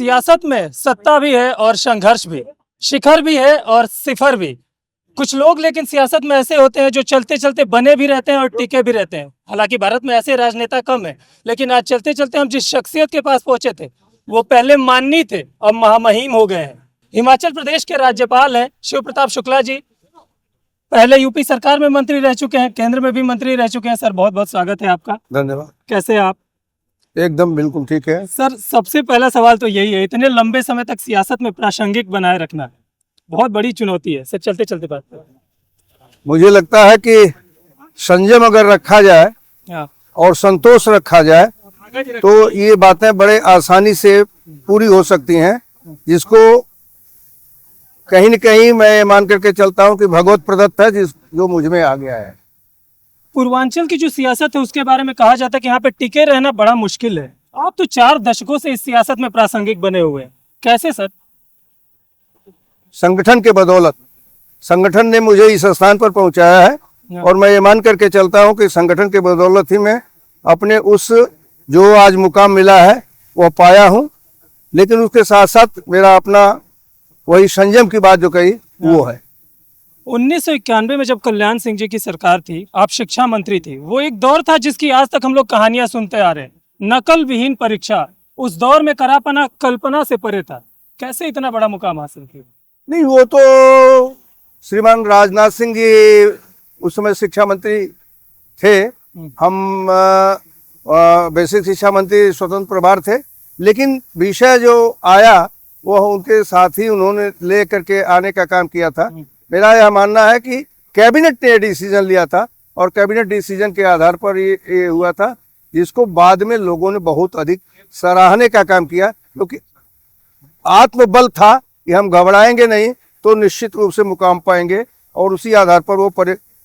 सियासत में सत्ता भी है और संघर्ष भी, शिखर भी है और सिफर भी। कुछ लोग लेकिन सियासत में ऐसे होते हैं जो चलते चलते बने भी रहते हैं और टिके भी रहते हैं। हालांकि भारत में ऐसे राजनेता कम है, लेकिन आज चलते चलते हम जिस शख्सियत के पास पहुंचे थे वो पहले माननीय थे, अब महामहिम हो गए हैं। हिमाचल प्रदेश के राज्यपाल हैं शिव प्रताप शुक्ला जी। पहले यूपी सरकार में मंत्री रह चुके हैं, केंद्र में भी मंत्री रह चुके हैं। सर बहुत बहुत स्वागत है आपका। धन्यवाद। कैसे हैं आप? एकदम बिल्कुल ठीक है सर, सबसे पहला सवाल तो यही है, इतने लंबे समय तक सियासत में प्रासंगिक बनाए रखना बहुत बड़ी चुनौती है। सर चलते चलते बात करें। मुझे लगता है कि संयम अगर रखा जाए हाँ। और संतोष रखा जाए तो ये बातें बड़े आसानी से पूरी हो सकती हैं, जिसको कहीं न कहीं मैं मान करके चलता हूं कि भगवत प्रदत्त है, जो मुझ में आ गया है। पूर्वांचल की जो सियासत है उसके बारे में कहा जाता है कि यहाँ पे टिके रहना बड़ा मुश्किल है। आप तो 4 दशकों से इस सियासत में प्रासंगिक बने हुए हैं, कैसे सर? संगठन के बदौलत, संगठन ने मुझे इस स्थान पर पहुंचाया है और मैं ये मान करके चलता हूं कि संगठन के बदौलत ही मैं अपने उस जो आज मुकाम मिला है वो पाया हूं। लेकिन उसके साथ साथ मेरा अपना वही संयम की बात जो कही वो है। 1991 में जब कल्याण सिंह जी की सरकार थी, आप शिक्षा मंत्री थी, वो एक दौर था जिसकी आज तक हम लोग कहानियां सुनते आ रहे हैं। नकल विहीन परीक्षा, उस दौर में करा पाना कल्पना से परे था। कैसे इतना बड़ा मुकाम हासिल किया? नहीं, वो तो श्रीमान राजनाथ सिंह जी उस समय शिक्षा मंत्री थे, हम बेसिक शिक्षा मंत्री स्वतंत्र प्रभार थे। लेकिन विषय जो आया वो उनके साथ ही उन्होंने ले करके आने का काम किया था। मेरा यह मानना है कि कैबिनेट ने डिसीजन लिया था और कैबिनेट डिसीजन के आधार पर ये हुआ था, जिसको बाद में लोगों ने बहुत अधिक सराहने का काम किया, क्योंकि आत्मबल था कि हम घबराएंगे नहीं तो निश्चित रूप से मुकाम पाएंगे और उसी आधार पर वो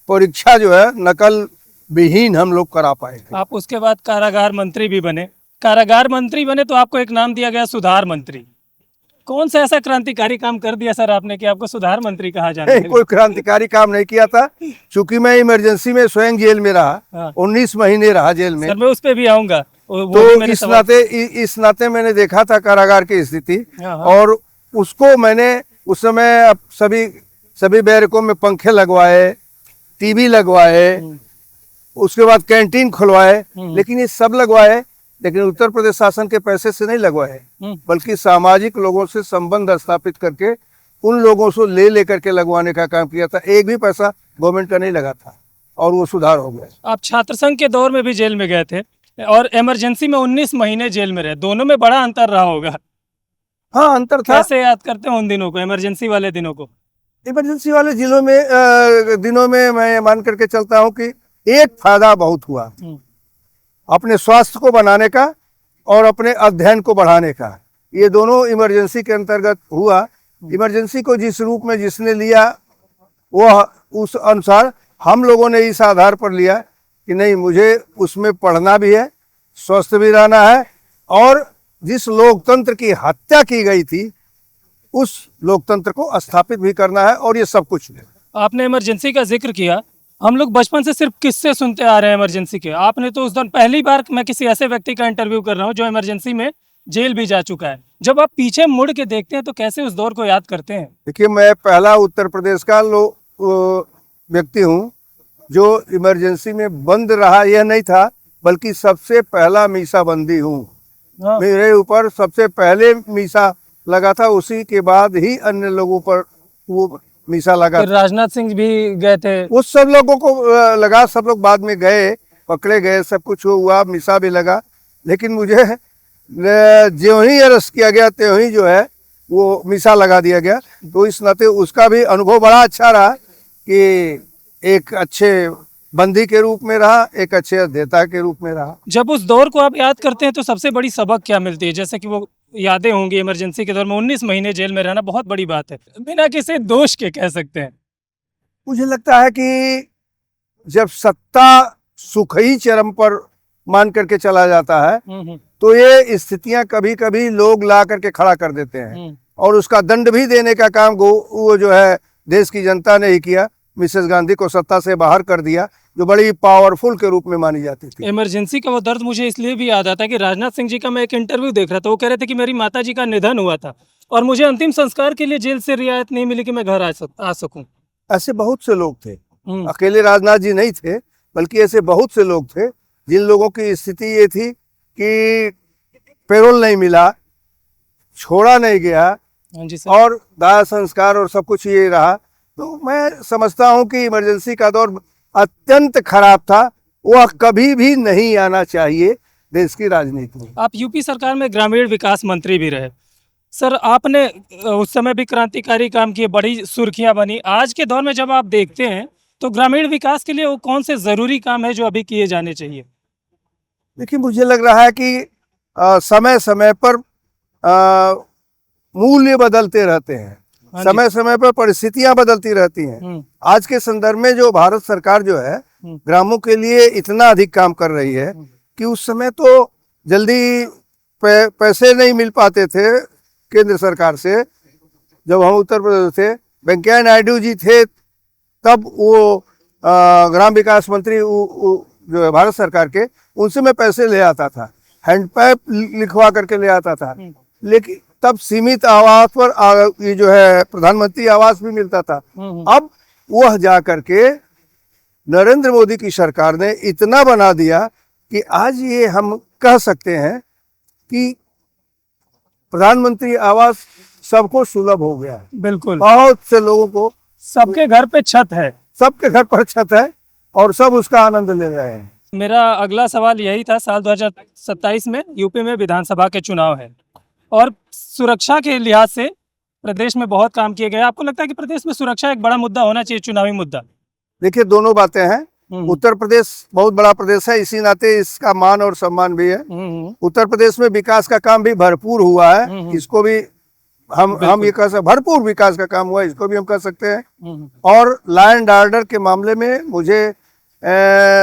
परीक्षा जो है नकल विहीन हम लोग करा पाएंगे। आप उसके बाद कारागार मंत्री भी बने। कारागार मंत्री बने तो आपको एक नाम दिया गया सुधार मंत्री। कौन सा ऐसा क्रांतिकारी काम कर दिया सर आपने कि आपको सुधार मंत्री कहा जाने लगा? कोई क्रांतिकारी काम नहीं किया था, क्योंकि मैं इमरजेंसी में स्वयं जेल में रहा। हाँ। 19 महीने रहा जेल में। सर मैं उस पे भी आऊंगा। तो इस नाते मैंने देखा था कारागार की स्थिति, और उसको मैंने उस समय सभी बैरकों में पंखे लगवाए, टीवी लगवाए, उसके बाद कैंटीन खुलवाए। लेकिन ये सब लगवाए, लेकिन उत्तर प्रदेश शासन के पैसे से नहीं लगवाए, बल्कि सामाजिक लोगों से संबंध स्थापित करके उन लोगों से ले करके लगवाने का काम किया था। एक भी पैसा गवर्नमेंट का नहीं लगा था और वो सुधार हो गया। आप छात्र संघ के दौर में भी जेल में गए थे और इमरजेंसी में 19 महीने जेल में रहे। दोनों में बड़ा अंतर रहा होगा। हाँ, अंतर था। कैसे याद करते हैं उन दिनों को, इमरजेंसी वाले दिनों को? इमरजेंसी वाले दिनों में मैं मान करके चलता हूँ कि एक फायदा बहुत हुआ, अपने स्वास्थ्य को बनाने का और अपने अध्ययन को बढ़ाने का। ये दोनों इमरजेंसी के अंतर्गत हुआ। इमरजेंसी को जिस रूप में जिसने लिया वो उस अनुसार हम लोगों ने इस आधार पर लिया कि नहीं, मुझे उसमें पढ़ना भी है, स्वस्थ भी रहना है, और जिस लोकतंत्र की हत्या की गई थी उस लोकतंत्र को स्थापित भी करना है, और ये सब कुछ है। आपने इमरजेंसी का जिक्र किया। हम लोग बचपन से सिर्फ किस्से सुनते आ रहे हैं इमरजेंसी के। आपने तो उस दौरान, पहली बार मैं किसी ऐसे व्यक्ति का इंटरव्यू कर रहा हूँ जो इमरजेंसी में जेल भी जा चुका है। जब आप पीछे मुड़ के देखते हैं तो कैसे उस दौर को याद करते हैं? देखिए, मैं पहला उत्तर प्रदेश का व्यक्ति हूँ जो इमरजेंसी में बंद रहा। यह नहीं था, बल्कि सबसे पहला मीसा बंदी हूँ। मेरे ऊपर सबसे पहले मीसा लगा था, उसी के बाद ही अन्य लोगों पर वो मीसा लगा। राजनाथ सिंह भी गए थे, उस सब लोगों को लगा, सब लोग बाद में गए, पकड़े गए, सब कुछ हुआ, मीसा भी लगा। लेकिन मुझे ज्यों ही अरेस्ट किया गया त्यों ही जो है वो मीसा लगा दिया गया। तो इस नाते उसका भी अनुभव बड़ा अच्छा रहा कि एक अच्छे बंदी के रूप में रहा, एक अच्छे अध्येता के रूप में रहा। जब उस दौर को आप याद करते हैं तो सबसे बड़ी सबक क्या मिलती है? जैसे कि वो यादें होंगी इमरजेंसी के दौर में 19 महीने जेल में रहना बहुत बड़ी बात है, बिना किसी दोष के कह सकते हैं। मुझे लगता है कि जब सत्ता सुख ही चरम पर मान करके चला जाता है तो ये स्थितियां कभी कभी लोग ला करके खड़ा कर देते हैं, और उसका दंड भी देने का काम वो जो है देश की जनता ने ही किया। मिसेस गांधी को सत्ता से बाहर कर दिया, जो बड़ी पावरफुल के रूप में मानी जाती थी। इमरजेंसी का वो दर्द मुझे इसलिए भी याद आता है कि राजनाथ सिंह जी का मैं एक इंटरव्यू देख रहा था, वो कह रहे थे कि मेरी माता जी का निधन हुआ था और मुझे अंतिम संस्कार के लिए जेल से रियायत नहीं मिली कि मैं घर आ सकूं। ऐसे बहुत से लोग थे, हम्म, अकेले राजनाथ जी नहीं थे, बल्कि ऐसे बहुत से लोग थे जिन लोगों की स्थिति ये थी कि पेरोल नहीं मिला, छोड़ा नहीं गया हाँ जी सर। और दाह संस्कार और सब कुछ ये रहा। तो मैं समझता हूँ कि इमरजेंसी का दौर अत्यंत खराब था, वह कभी भी नहीं आना चाहिए देश की राजनीति में। आप यूपी सरकार में ग्रामीण विकास मंत्री भी रहे सर, आपने उस समय भी क्रांतिकारी काम किए, बड़ी सुर्खियां बनी। आज के दौर में जब आप देखते हैं तो ग्रामीण विकास के लिए वो कौन से जरूरी काम है जो अभी किए जाने चाहिए? देखिए, मुझे लग रहा है कि समय समय पर मूल्य बदलते रहते हैं, हाँ जी। समय समय पर परिस्थितियां बदलती रहती हैं। हम्म, आज के संदर्भ में जो भारत सरकार जो है ग्रामों के लिए इतना अधिक काम कर रही है कि उस समय तो जल्दी पैसे नहीं मिल पाते थे केंद्र सरकार से। जब हम उत्तर प्रदेश थे, वेंकैया नायडू जी थे, तब वो ग्राम विकास मंत्री जो है भारत सरकार के, उनसे मैं पैसे ले आता था, हैंडपैप लिखवा करके ले आता था। लेकिन तब सीमित आवास पर ये जो है प्रधानमंत्री आवास भी मिलता था। अब वह जा करके नरेंद्र मोदी की सरकार ने इतना बना दिया कि आज ये हम कह सकते हैं कि प्रधानमंत्री आवास सबको सुलभ हो गया है। बिल्कुल, बहुत से लोगों को सबके घर पे छत है। सबके घर पर छत है और सब उसका आनंद ले रहे हैं। मेरा अगला सवाल यही था, साल 2027 में यूपी में विधानसभा के चुनाव है और सुरक्षा के लिहाज से प्रदेश में बहुत काम किए गए। आपको लगता है कि प्रदेश में सुरक्षा एक बड़ा मुद्दा होना चाहिए, चुनावी मुद्दा? देखिए, दोनों बातें हैं। उत्तर प्रदेश बहुत बड़ा प्रदेश है, इसी नाते इसका मान और सम्मान भी है। उत्तर प्रदेश में विकास का काम भी भरपूर हुआ है, इसको भी हम ये कह सकते, भरपूर विकास का काम हुआ है, इसको भी हम कह सकते हैं। और लॉ एंड ऑर्डर के मामले में मुझे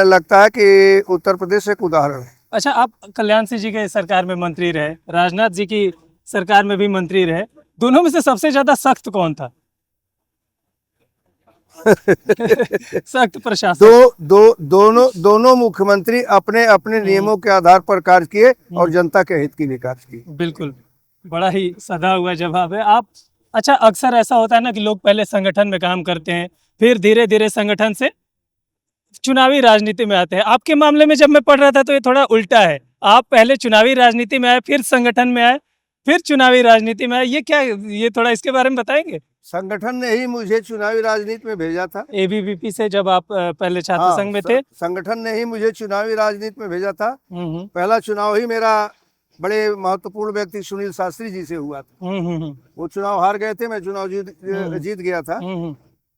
लगता है कि उत्तर प्रदेश एक उदाहरण है। अच्छा, आप कल्याण सिंह जी के सरकार में मंत्री रहे, राजनाथ जी की सरकार में भी मंत्री रहे, दोनों में से सबसे ज्यादा सख्त कौन था? सख्त प्रशासन। दोनों मुख्यमंत्री अपने अपने नियमों के आधार पर कार्य किए और जनता के हित के लिए कार्य किए। बिल्कुल, बड़ा ही सधा हुआ जवाब है आप। अच्छा, अक्सर ऐसा होता है ना कि लोग पहले संगठन में काम करते हैं, फिर धीरे धीरे संगठन से चुनावी राजनीति में आते हैं। आपके मामले में जब मैं पढ़ रहा था तो ये थोड़ा उल्टा है, आप पहले चुनावी राजनीति में आए, फिर संगठन में आए, फिर चुनावी राजनीति में आए। ये क्या, ये थोड़ा इसके बारे में बताएंगे? संगठन ने ही मुझे चुनावी राजनीति में भेजा था। एबीवीपी से जब आप पहले छात्र संघ में थे? संगठन ने ही मुझे चुनावी राजनीति में भेजा था। पहला चुनाव ही मेरा बड़े महत्वपूर्ण व्यक्ति सुनील शास्त्री जी से हुआ था। वो चुनाव हार गए थे, मैं चुनाव जीत गया था।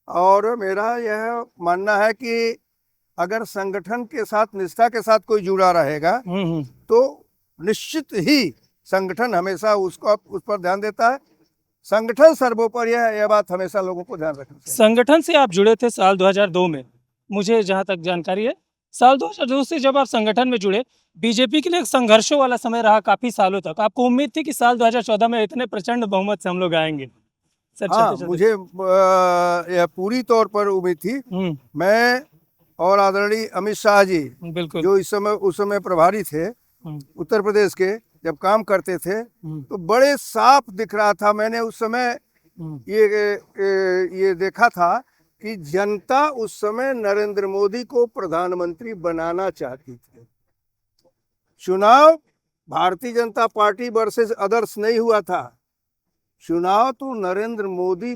और मेरा यह मानना है कि अगर संगठन के साथ, निष्ठा के साथ कोई जुड़ा रहेगा तो निश्चित ही संगठन हमेशा उस पर ध्यान देता है। संगठन सर्वोपरि है, यह बात हमेशा लोगों को ध्यान रखना चाहिए। संगठन से आप जुड़े थे साल 2002 में, मुझे जहां तक जानकारी है। साल 2002 से जब आप संगठन में जुड़े, बीजेपी के लिए एक संघर्षों वाला समय रहा काफी सालों तक। आपको उम्मीद थी कि साल 2014 में इतने प्रचंड बहुमत से हम लोग आएंगे? हाँ, मुझे यह पूरी तौर पर उम्मीद थी। मैं और आदरणीय अमित शाह जी, बिल्कुल, जो उस समय प्रभारी थे उत्तर प्रदेश के, जब काम करते थे तो बड़े साफ दिख रहा था। मैंने उस समय ये देखा था कि जनता उस समय नरेंद्र मोदी को प्रधानमंत्री बनाना चाहती थी। चुनाव Bharatiya Janata party versus others नहीं हुआ था, चुनाव तो नरेंद्र मोदी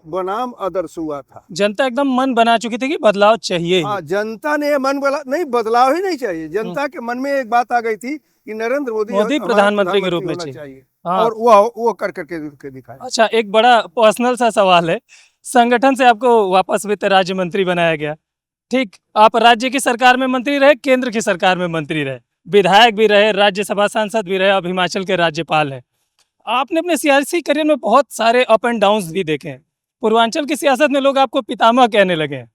बनाम अदर्स हुआ था। जनता एकदम मन बना चुकी थी कि बदलाव चाहिए। हाँ, जनता ने मन नहीं, बदलाव ही नहीं चाहिए। जनता के मन में एक बात आ गई थी कि नरेंद्र मोदी प्रधानमंत्री के रूप में चाहिए। हाँ। और वो करके दिखाया। अच्छा, एक बड़ा पर्सनल सा सवाल है, संगठन से आपको वापस वित्त राज्य मंत्री बनाया गया, ठीक? आप राज्य की सरकार में मंत्री रहे, केंद्र की सरकार में मंत्री रहे, विधायक भी रहे, राज्यसभा सांसद भी रहे, अब हिमाचल के राज्यपाल हैं। आपने अपने सियासी करियर में बहुत सारे अप एंड डाउन्स भी देखे हैं। पूर्वांचल की सियासत में लोग आपको पितामह कहने लगे हैं,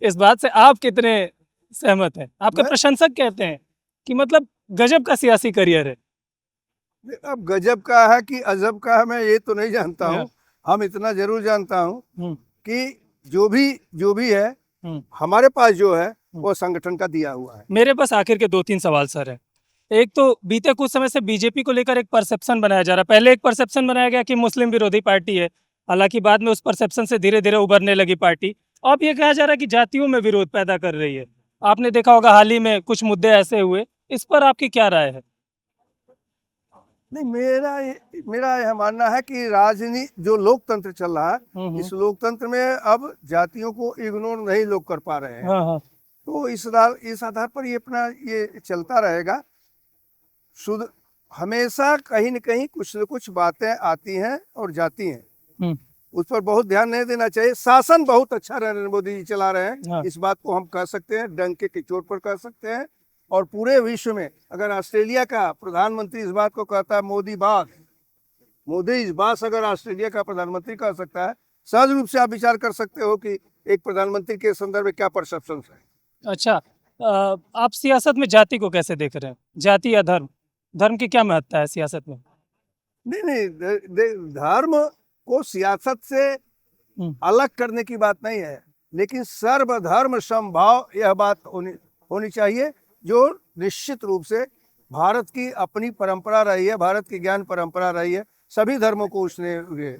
इस बात से आप कितने सहमत हैं? आपके प्रशंसक कहते हैं कि मतलब गजब का सियासी करियर है। अब गजब का है कि अजब का है, मैं ये तो नहीं जानता हूँ। हम इतना जरूर जानता हूँ कि जो भी है हम्म। हमारे पास जो है वो संगठन का दिया हुआ है। मेरे पास आखिर के 2-3 सवाल सर है। एक तो बीते कुछ समय से बीजेपी को लेकर एक परसेप्शन बनाया जा रहा है। पहले एक परसेप्शन बनाया गया कि मुस्लिम विरोधी पार्टी है, हालांकि बाद में उस परसेप्शन से धीरे धीरे उभरने लगी पार्टी। अब ये कहा जा रहा है कि जातियों में विरोध पैदा कर रही है। आपने देखा होगा हाल ही में कुछ मुद्दे ऐसे हुए, इस पर आपकी क्या राय है? नहीं, मेरा यह मानना है कि राजनीति जो लोकतंत्र चल रहा है, इस लोकतंत्र में अब जातियों को इग्नोर नहीं लोग कर पा रहे हैं। हाँ हाँ। तो इस आधार पर ये अपना ये चलता रहेगा। शुद्ध हमेशा कहीं न कहीं कुछ न कुछ बातें आती हैं और जाती हैं, उस पर बहुत ध्यान नहीं देना चाहिए। शासन बहुत अच्छा नरेंद्र मोदी जी चला रहे हैं, हाँ। इस बात को हम कह सकते हैं, डंके की चोट पर कह सकते हैं। और पूरे विश्व में अगर ऑस्ट्रेलिया का प्रधानमंत्री इस बात को कहता है मोदी इस बात अगर ऑस्ट्रेलिया का प्रधानमंत्री कह सकता है, सहज रूप से आप विचार कर सकते हो कि एक प्रधानमंत्री के संदर्भ में क्या परसेप्शन है। अच्छा, आप सियासत में जाति को कैसे देख रहे हैं? जाति या धर्म, धर्म की क्या महत्ता है सियासत में? नहीं, धर्म को सियासत से अलग करने की बात नहीं है, लेकिन सर्वधर्म समभाव यह बात होनी चाहिए, जो निश्चित रूप से भारत की अपनी परंपरा रही है, भारत की ज्ञान परंपरा रही है। सभी धर्मों को उसने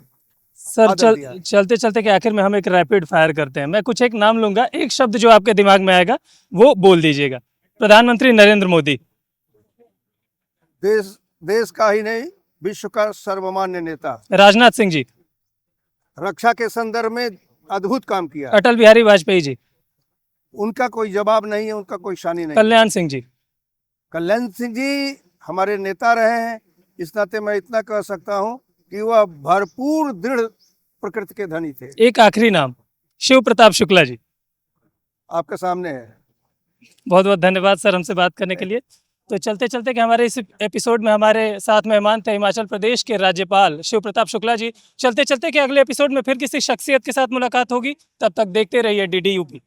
सर चलते चलते के आखिर में हम एक रैपिड फायर करते हैं। मैं कुछ एक नाम लूंगा, एक शब्द जो आपके दिमाग में आएगा वो बोल दीजिएगा। प्रधानमंत्री नरेंद्र मोदी। देश का ही नहीं, विश्व का सर्वमान्य नेता। राजनाथ सिंह जी। रक्षा के संदर्भ में अद्भुत काम किया। अटल बिहारी वाजपेयी जी। उनका कोई जवाब नहीं है, उनका कोई शानी नहीं। कल्याण सिंह जी। कल्याण सिंह जी हमारे नेता रहे हैं, इस नाते मैं इतना कह सकता हूं कि वह भरपूर दृढ़ प्रकृति के धनी थे। एक आखिरी नाम, शिव प्रताप शुक्ला जी। आपके सामने है। बहुत बहुत धन्यवाद सर हमसे बात करने के लिए। तो चलते चलते कि हमारे इस एपिसोड में हमारे साथ मेहमान थे हिमाचल प्रदेश के राज्यपाल शिव प्रताप शुक्ला जी। चलते चलते कि अगले एपिसोड में फिर किसी शख्सियत के साथ मुलाकात होगी, तब तक देखते रहिए DD UP।